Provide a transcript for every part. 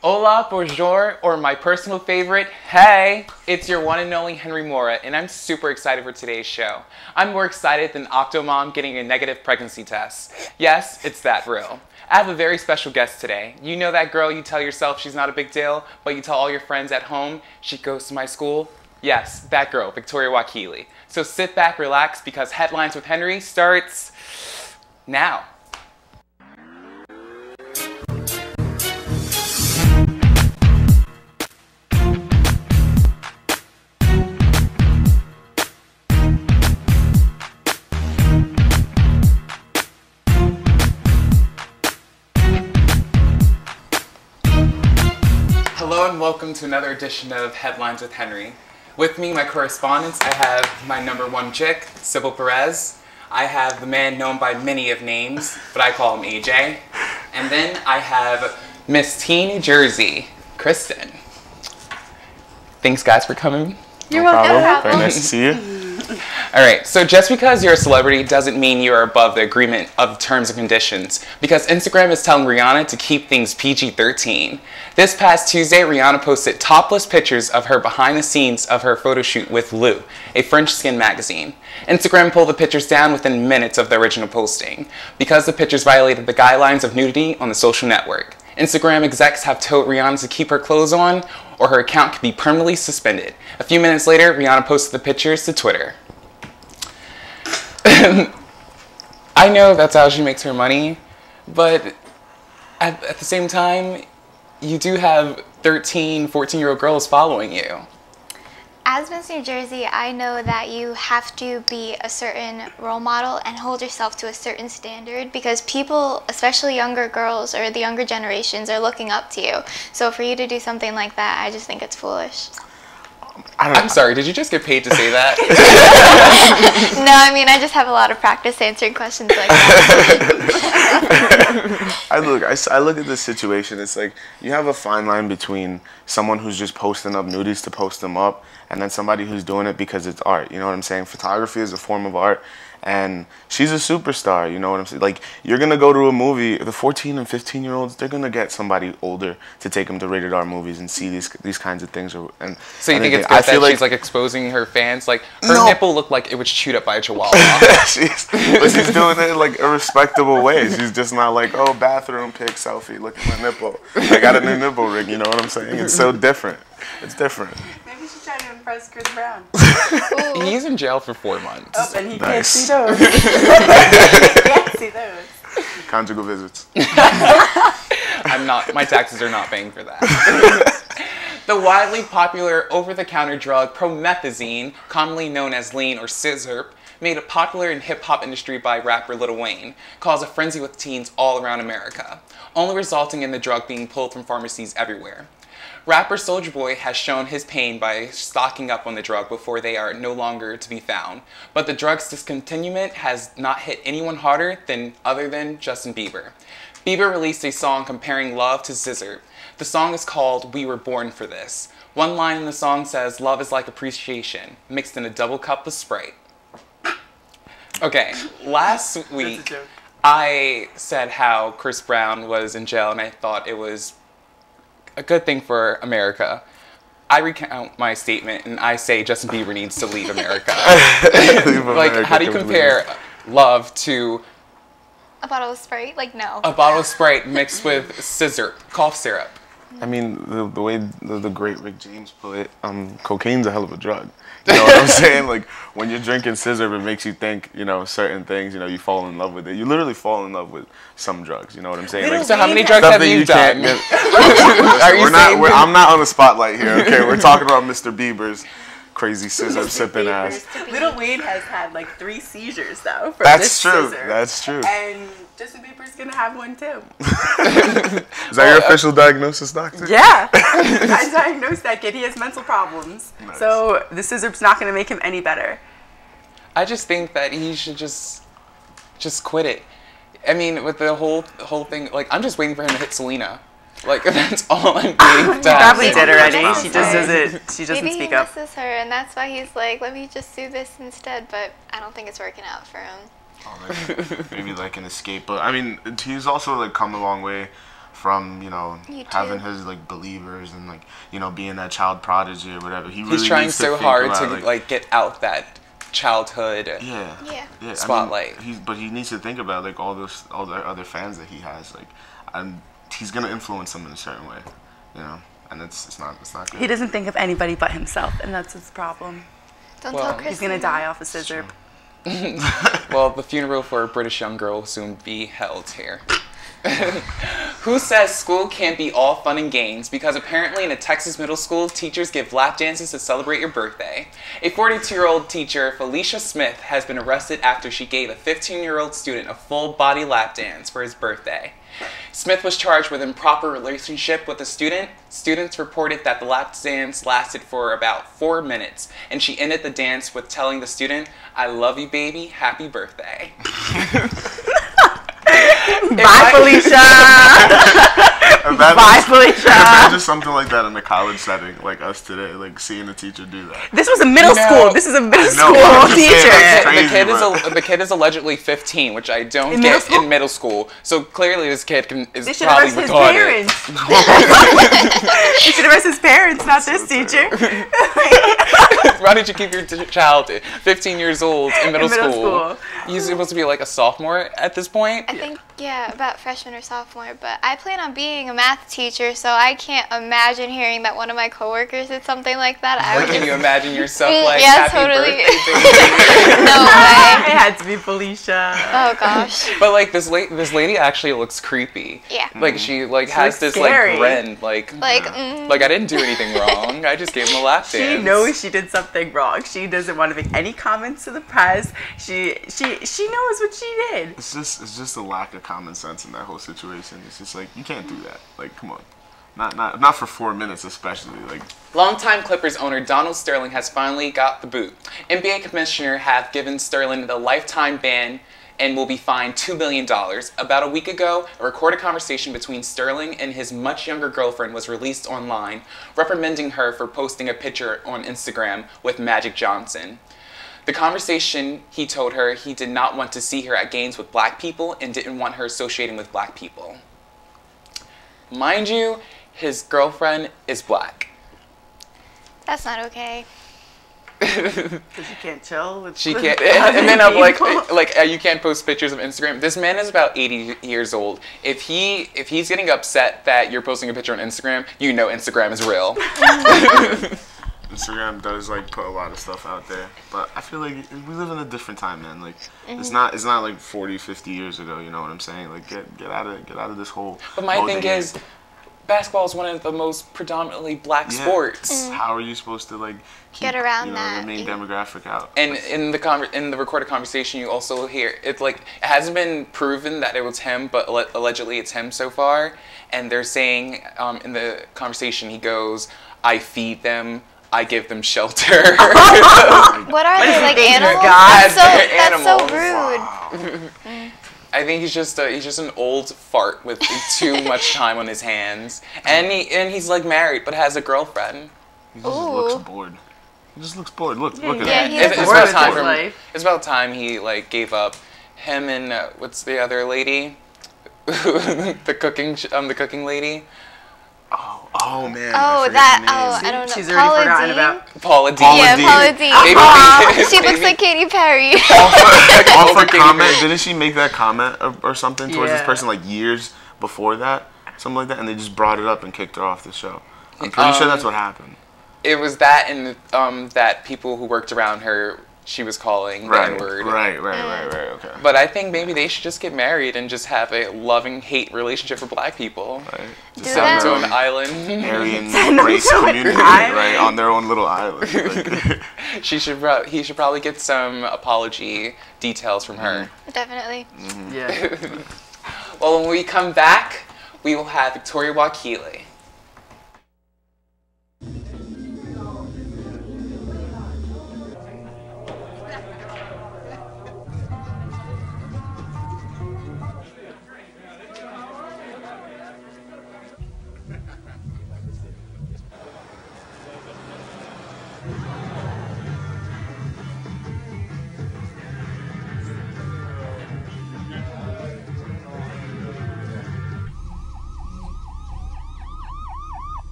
Hola, bonjour, or my personal favorite, hey! It's your one and only Henry Mora, and I'm super excited for today's show. I'm more excited than Octomom getting a negative pregnancy test. Yes, it's that real. I have a very special guest today. You know that girl you tell yourself she's not a big deal, but you tell all your friends at home she goes to my school? Yes, that girl, Victoria Wakile. So sit back, relax, because Headlines with Henry starts now. Hello and welcome to another edition of Headlines with Henry. With me, my correspondents, I have my number one chick, Sybil Perez. I have the man known by many of names, but I call him AJ. And then I have Miss Teen New Jersey, Kristen. Thanks guys for coming. You're welcome. Very nice to see you. Alright, so just because you're a celebrity doesn't mean you're above the agreement of terms and conditions, because Instagram is telling Rihanna to keep things PG-13. This past Tuesday, Rihanna posted topless pictures of her behind the scenes of her photo shoot with Lou, a French skin magazine. Instagram pulled the pictures down within minutes of the original posting, because the pictures violated the guidelines of nudity on the social network. Instagram execs have told Rihanna to keep her clothes on, or her account could be permanently suspended. A few minutes later, Rihanna posted the pictures to Twitter. I know that's how she makes her money, but at the same time, you do have 13, 14-year-old girls following you. As Miss New Jersey, I know that you have to be a certain role model and hold yourself to a certain standard, because people, especially younger girls or the younger generations, are looking up to you. So for you to do something like that, I just think it's foolish. I'm sorry, did you just get paid to say that? No, I mean, I just have a lot of practice answering questions like that. I look at this situation, it's like you have a fine line between someone who's just posting up nudies to post them up, and then somebody who's doing it because it's art. You know what I'm saying? Photography is a form of art, and she's a superstar. You know what I'm saying? Like, you're going to go to a movie, the 14 and 15-year-olds, they're going to get somebody older to take them to rated R movies and see these kinds of things. So you think it's good that she's like exposing her fans? Like, her nipple looked like it was chewed up by a chihuahua. she's doing it in like a respectable way. She's just not like, oh, bathroom pic, selfie, look at my nipple. I got a new nipple ring, you know what I'm saying? It's so different. It's different. Maybe she's trying to impress Chris Brown. He's in jail for 4 months. Oh, and he can't see those. He can't see those. Conjugal visits. My taxes are not paying for that. The widely popular over-the-counter drug promethazine, commonly known as lean or scissor, made it popular in hip-hop industry by rapper Lil Wayne, caused a frenzy with teens all around America, only resulting in the drug being pulled from pharmacies everywhere. Rapper Soulja Boy has shown his pain by stocking up on the drug before they are no longer to be found, but the drug's discontinuement has not hit anyone harder other than Justin Bieber. Bieber released a song comparing love to scissor. The song is called We Were Born for This. One line in the song says, "Love is like appreciation, mixed in a double cup of Sprite." Okay, last week I said how Chris Brown was in jail and I thought it was a good thing for America. I recount my statement and I say Justin Bieber needs to leave America. Like, how do you compare love to A bottle of Sprite? Like, no. a bottle of Sprite mixed with scissor, cough syrup? I mean, the way the great Rick James put it, cocaine's a hell of a drug. You know what I'm saying? Like, when you're drinking scissor, it makes you think, you know, certain things, you know, you fall in love with it. You literally fall in love with some drugs, you know what I'm saying? Like, So how many drugs have you done? I'm not on the spotlight here, okay? We're talking about Mr. Bieber's crazy scissor sipping ass. Lil Wayne has had like 3 seizures though. From That's this true. scissor. That's true. And Justin Bieber's gonna have one too. Is that your official diagnosis, doctor? Yeah. I diagnosed that kid. He has mental problems. Nice. So the scissor's not gonna make him any better. I just think that he should just quit it. I mean, with the whole thing, like, I'm just waiting for him to hit Selena. Like, that's all I'm waiting He for. probably did already. She just doesn't. She doesn't Maybe speak he up. misses her, and that's why he's like, let me just do this instead. But I don't think it's working out for him. Maybe like an escape, but I mean, he's also like come a long way from You having too. his like believers and like being that child prodigy or whatever. He really He's trying needs to so think hard about, to like get out that childhood. yeah. Spotlight. I mean, but he needs to think about like all the other fans that he has, like, and he's gonna influence them in a certain way, and it's not good. He doesn't think of anybody but himself, and that's his problem. Don't Well, tell he's Chris. He's gonna die off a scissor. Well, the funeral for a British young girl will soon be held here. Who says school can't be all fun and games? Because apparently in a Texas middle school, teachers give lap dances to celebrate your birthday. A 42-year-old teacher, Felicia Smith, has been arrested after she gave a 15-year-old student a full-body lap dance for his birthday. Smith was charged with improper relationship with a student. Students reported that the lap dance lasted for about 4 minutes, and she ended the dance with telling the student, "I love you, baby. Happy birthday." Bye, Felicia. Bye, Felicia. Imagine something like that in a college setting, like us today, like seeing a teacher do that. This was a middle school. This is a middle school I'm just saying, teacher. that's The kid is allegedly 15, which I don't In get middle school? in middle school. So clearly this kid is They should probably arrest his retarded. parents. They should arrest his parents, not this teacher. Why did you keep your child 15 years old in middle middle school? school. He's supposed to be like a sophomore at this point. I think, about freshman or sophomore, but I plan on being a math teacher, so I can't imagine hearing that one of my coworkers did something like that. I would Can you just, imagine yourself like, yeah, happy totally. birthday, baby? no way. It had to be Felicia. Oh gosh. But like this lady actually looks creepy. Yeah. Like she like has looks this scary. like grin, like Like, I didn't do anything wrong. I just gave him a lap dance. She knows she did something wrong. She doesn't want to make any comments to the press. She knows what she did. It's just a lack of common sense in that whole situation. It's just like, you can't do that. Like, come on, not for 4 minutes, especially. Like, Longtime Clippers owner Donald Sterling has finally got the boot. NBA commissioner have given Sterling the lifetime ban and will be fined $2 million. About a week ago, a recorded conversation between Sterling and his much younger girlfriend was released online, reprimanding her for posting a picture on Instagram with Magic Johnson. The conversation, he told her he did not want to see her at games with black people and didn't want her associating with black people. Mind you, his girlfriend is black. that's not okay. Because you can't chill with She with can't, other and then I'm people. you can't post pictures of Instagram. This man is about 80 years old. If he's getting upset that you're posting a picture on Instagram, you know Instagram is real. Instagram does like put a lot of stuff out there, but I feel like we live in a different time, man. Like, it's not like 40, 50 years ago. You know what I'm saying? Like, get out of this whole. But my mode thing that you're is, basketball is one of the most predominantly black Yeah. sports. How are you supposed to like keep, Get around that. the main demographic out? And in the recorded conversation, you also hear it hasn't been proven that it was him, but allegedly it's him so far. And they're saying in the conversation, he goes, "I feed them, I give them shelter." What are they, like dangerous animals? guy? That's so Animals. rude. I think he's just an old fart with too much time on his hands, and he's like married but has a girlfriend. He just looks bored. He just looks bored. Look at Yeah, that. he It's, is it's bored about with time his for him. life. It's about time he like gave up. Him and what's the other lady? the cooking lady. Oh man. Oh, I forget that. her Oh, name. I don't know. She's already forgotten about. Paula Deen. Paula Yeah, Deen. Paula Deen. Baby- She looks baby- like Katy Perry. Off her Katy comment, Perry. didn't she make that comment or something towards this Yeah. person like years before that, something like that, and they just brought it up and kicked her off the show? I'm pretty sure that's what happened. It was that and that people who worked around her, she was calling the Right, N-word. right. Okay. But I think maybe they should just get married and just have a loving-hate relationship for black people. Right. Just Do Send that. them to an island. Aryan Send them race to an community, island. right, on their own little island. Like, He should probably get some apology details from her. Definitely. Yeah. Well, when we come back, we will have Victoria Wakile.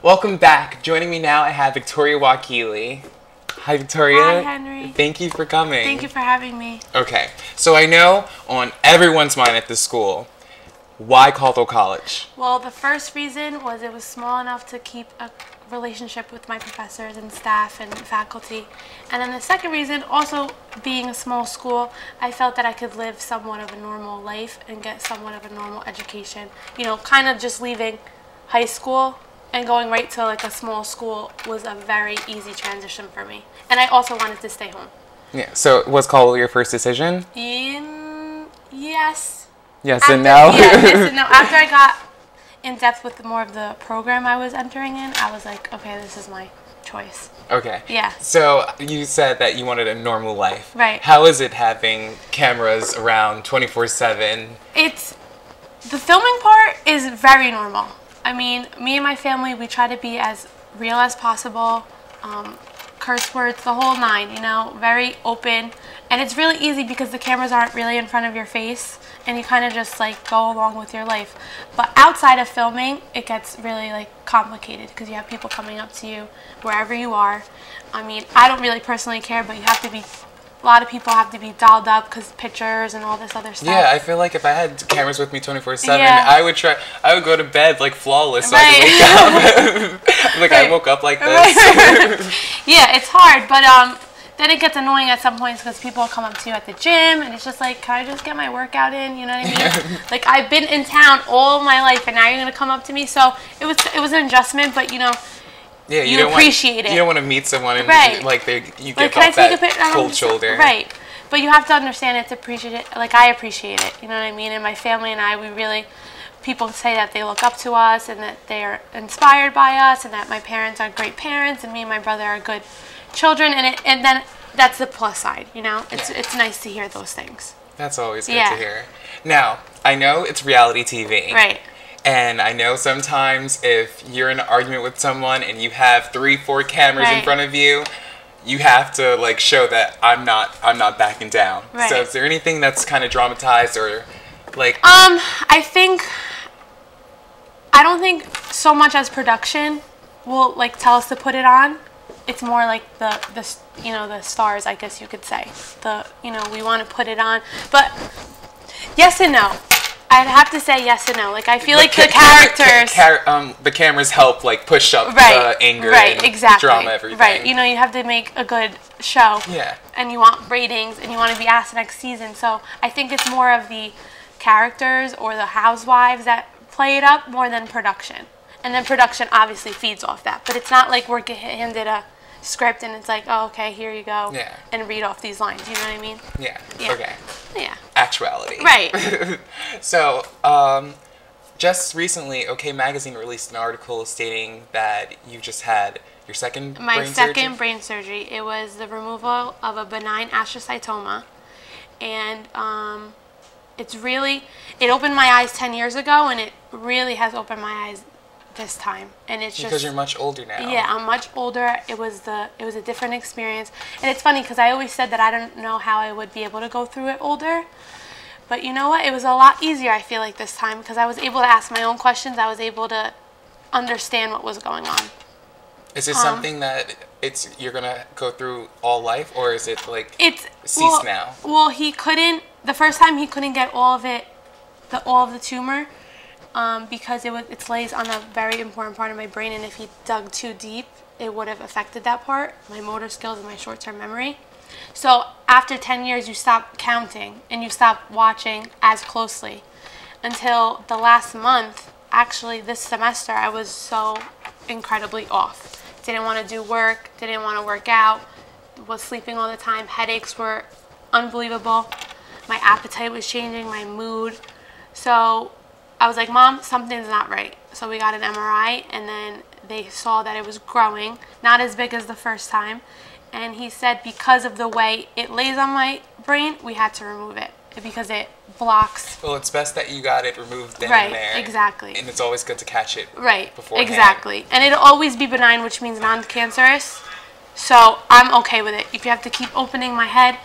Welcome back. Joining me now, I have Victoria Wakile. Hi, Victoria. Hi, Henry. Thank you for coming. Thank you for having me. Okay, so I know on everyone's mind at this school, why Caldwell College? Well, the first reason was it was small enough to keep a relationship with my professors and staff and faculty. And then the second reason, also being a small school, I felt that I could live somewhat of a normal life and get somewhat of a normal education. You know, kind of just leaving high school and going right to like a small school was a very easy transition for me. And I also wanted to stay home. Yeah, so was Caldwell your first decision? Yes. Yes and no? Yeah, yes and no. After I got in depth with more of the program I was entering in, I was like, okay, this is my choice. Okay. Yeah. So you said that you wanted a normal life. Right. How is it having cameras around 24/7? The filming part is very normal. I mean, me and my family, we try to be as real as possible. Curse words, the whole nine, you know, very open. And it's really easy because the cameras aren't really in front of your face and you kind of just like go along with your life. But outside of filming, it gets really like complicated because you have people coming up to you wherever you are. I mean, I don't really personally care, but you have to be, a lot of people have to be dialed up because pictures and all this other stuff. Yeah, I feel like if I had cameras with me 24/7, Yeah. I would go to bed like flawless so I could wake up. Like Right. I woke up like this. Yeah, it's hard, but then it gets annoying at some points because people come up to you at the gym and it's just like, can I just get my workout in? You know what I mean? Like I've been in town all my life and now you're gonna come up to me. So it was an adjustment, but you know, Yeah, you don't appreciate want, it. You don't want to meet someone and Right. like you like, get can I off take a that picture? cold shoulder. Right. But you have to understand it's appreciated. Like I appreciate it. You know what I mean? And my family and I, we really, people say that they look up to us and that they are inspired by us and that my parents are great parents and me and my brother are good children. And then that's the plus side, you know? It's nice to hear those things. That's always good Yeah. to hear. Now, I know it's reality TV. Right. And I know sometimes if you're in an argument with someone and you have 3-4 cameras in Right. front of you, you have to like show that I'm not backing down. Right. So is there anything that's kind of dramatized or like I don't think so much as production will like tell us to put it on. It's more like the you know, the stars, I guess you could say. We want to put it on, but yes and no. I'd have to say yes and no. Like I feel like the characters, the cameras help like push up right, the anger, right, and exactly, drama, everything. right. You know, you have to make a good show. Yeah. And you want ratings, and you want to be asked next season. So I think it's more of the characters or the housewives that play it up more than production. And then production obviously feeds off that. But it's not like we're handed a script and it's like, oh, okay, here you go, Yeah. and read off these lines. You know what I mean? Yeah. Yeah. Okay. Yeah. Actuality. Right. So, just recently, OK Magazine released an article stating that you just had your second My brain second surgery. brain surgery. It was the removal of a benign astrocytoma, and it opened my eyes 10 years ago, and it really has opened my eyes this time. And it's Because just you're much older now. yeah, I'm much older. It was a different experience, and it's funny because I always said that I don't know how I would be able to go through it older. But you know what? It was a lot easier, I feel like, this time because I was able to ask my own questions. I was able to understand what was going on. Is it something that you're gonna go through all life, or is it like It's ceased now? Well, he couldn't. The first time he couldn't get all of the tumor, because it lays on a very important part of my brain, and if he dug too deep, it would have affected that part, my motor skills and my short-term memory. So after 10 years, you stop counting and you stop watching as closely until the last month. Actually, this semester, I was so incredibly off. Didn't want to do work, didn't want to work out, was sleeping all the time. Headaches were unbelievable. My appetite was changing, my mood. So I was like, Mom, something's not right. So we got an MRI, and then they saw that it was growing, not as big as the first time. And he said because of the way it lays on my brain, we had to remove it because it blocks. Well, it's best that you got it removed then Right, and there. exactly. And it's always good to catch it. Right, Beforehand. exactly. And it'll always be benign, which means non-cancerous. So I'm okay with it. If you have to keep opening my head,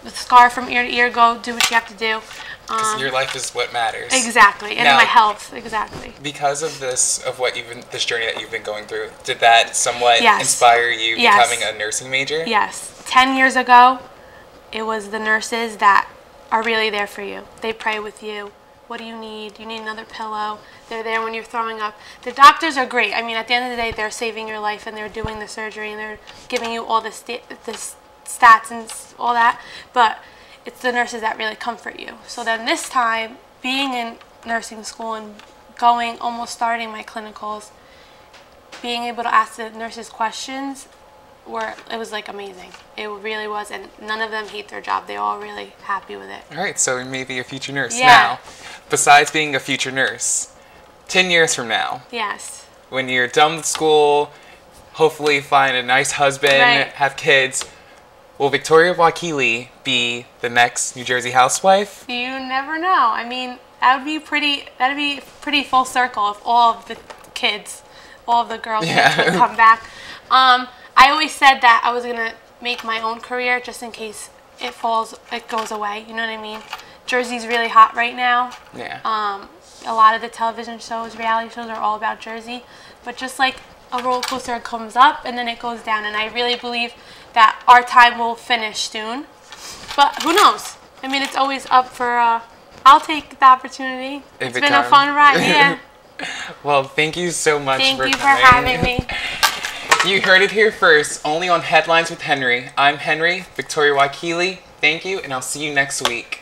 the scar from ear to ear, go do what you have to do. Your life is what matters. Exactly, and Now, my health, exactly. Because of this journey that you've been going through, did that somewhat Yes. inspire you Yes. becoming a nursing major? Yes. 10 years ago, it was the nurses that are really there for you. They pray with you. What do you need? You need another pillow. They're there when you're throwing up. The doctors are great. I mean, at the end of the day, they're saving your life and they're doing the surgery and they're giving you all the stats and all that. But it's the nurses that really comfort you. So then this time, being in nursing school and almost starting my clinicals, being able to ask the nurses questions, it was like amazing. It really was, and none of them hate their job. They're all really happy with it. All right, so you may be a future nurse. Yeah. Now, besides being a future nurse, 10 years from now, Yes. when you're done with school, hopefully find a nice husband, Right. have kids, will Victoria Wakile be the next New Jersey housewife? You never know. I mean, that'd be pretty full circle if all of the kids, all of the girls would come back. I always said that I was gonna make my own career just in case it goes away. You know what I mean? Jersey's really hot right now. Yeah. A lot of the television shows, reality shows, are all about Jersey. But just like a roller coaster, it comes up and then it goes down. And I really believe that our time will finish soon. But who knows? I mean, it's always up for. I'll take the opportunity. It's been a fun ride. Yeah. Well, thank you so much Thank for you for coming. having me. You heard it here first, only on Headlines with Henry. I'm Henry, Victoria Wakile. Thank you, and I'll see you next week.